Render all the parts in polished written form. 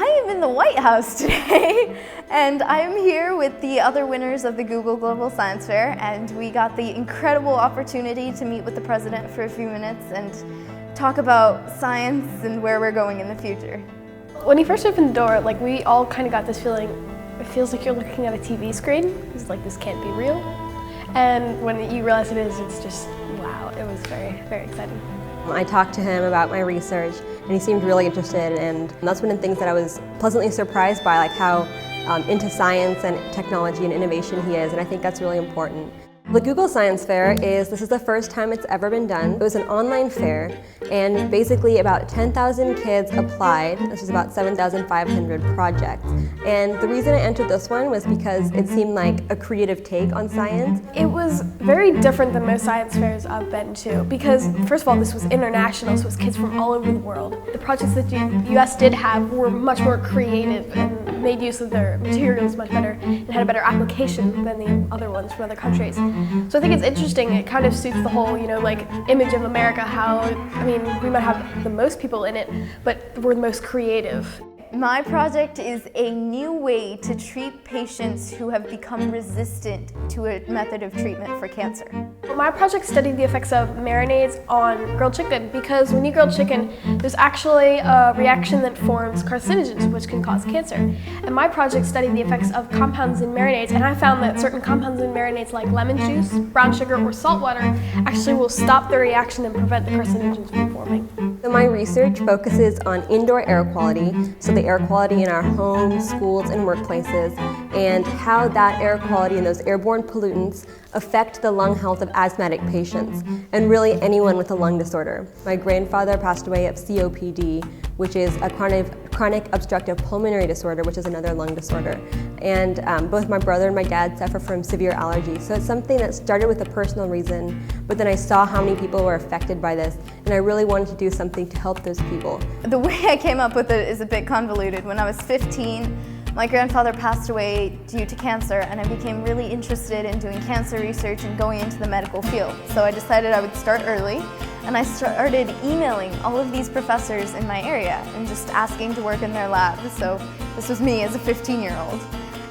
I am in the White House today, and I am here with the other winners of the Google Global Science Fair, and we got the incredible opportunity to meet with the president for a few minutes and talk about science and where we're going in the future. When you first opened the door, we all kind of got this feeling, it feels like you're looking at a TV screen. It's like, this can't be real. And when you realize it is, it's just, wow, it was very, very exciting. I talked to him about my research, and he seemed really interested, and that's one of the things that I was pleasantly surprised by, how into science and technology and innovation he is, and I think that's really important. The Google Science Fair this is the first time it's ever been done. It was an online fair, and basically about 10,000 kids applied. This was about 7,500 projects. And the reason I entered this one was because it seemed like a creative take on science. It was very different than most science fairs I've been to, because first of all, this was international, so it was kids from all over the world. The projects that the US did have were much more creative and made use of their materials much better and had a better application than the other ones from other countries. So I think it's interesting. It kind of suits the whole, image of America, how, we might have the most people in it, but we're the most creative. My project is a new way to treat patients who have become resistant to a method of treatment for cancer. My project studied the effects of marinades on grilled chicken, because when you grill chicken, there's actually a reaction that forms carcinogens, which can cause cancer. And my project studied the effects of compounds in marinades, and I found that certain compounds in marinades like lemon juice, brown sugar, or salt water actually will stop the reaction and prevent the carcinogens from forming. So my research focuses on indoor air quality, so the air quality in our homes, schools, and workplaces, and how that air quality and those airborne pollutants affect the lung health of asthmatic patients, and really anyone with a lung disorder. My grandfather passed away of COPD, which is a chronic obstructive pulmonary disorder, which is another lung disorder. And both my brother and my dad suffer from severe allergies. So it's something that started with a personal reason, but then I saw how many people were affected by this, and I really wanted to do something to help those people. The way I came up with it is a bit convoluted. When I was 15, my grandfather passed away due to cancer, and I became really interested in doing cancer research and going into the medical field. So I decided I would start early, and I started emailing all of these professors in my area and just asking to work in their labs. So this was me as a 15-year-old.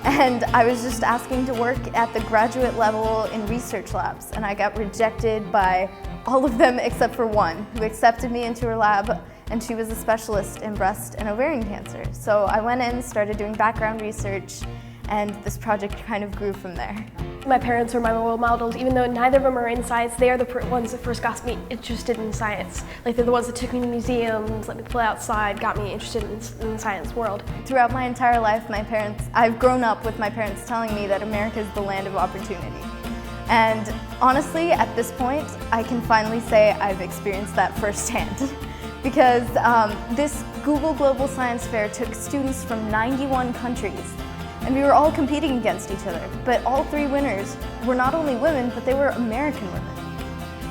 And I was just asking to work at the graduate level in research labs, and I got rejected by all of them except for one, who accepted me into her lab, and she was a specialist in breast and ovarian cancer. So I went in, started doing background research, and this project kind of grew from there. My parents are my role models. Even though neither of them are in science, they are the ones that first got me interested in science. They're the ones that took me to museums, let me play outside, got me interested in the science world. Throughout my entire life, I've grown up with my parents telling me that America is the land of opportunity. And honestly, at this point, I can finally say I've experienced that firsthand. Because this Google Global Science Fair took students from 91 countries, and we were all competing against each other. But all three winners were not only women, but they were American women.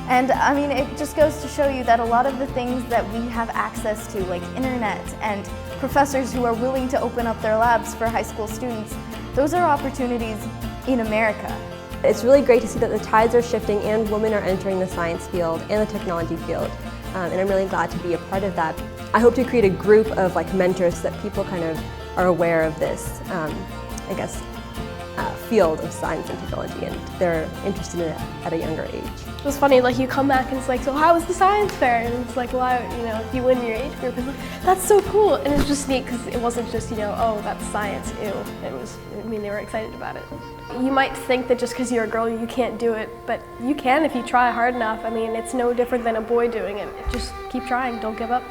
And it just goes to show you that a lot of the things that we have access to, like internet and professors who are willing to open up their labs for high school students, those are opportunities in America. It's really great to see that the tides are shifting and women are entering the science field and the technology field. And I'm really glad to be a part of that. I hope to create a group of mentors so that people kind of are aware of this, field of science and technology, and they're interested in it at a younger age. It was funny, you come back and it's like, so how was the science fair? And it's like, well, if you win your age group, it's like, that's so cool. And it's just neat because it wasn't just, oh, that's science, ew. It was, they were excited about it. You might think that just because you're a girl, you can't do it, but you can if you try hard enough. It's no different than a boy doing it. Just keep trying, don't give up.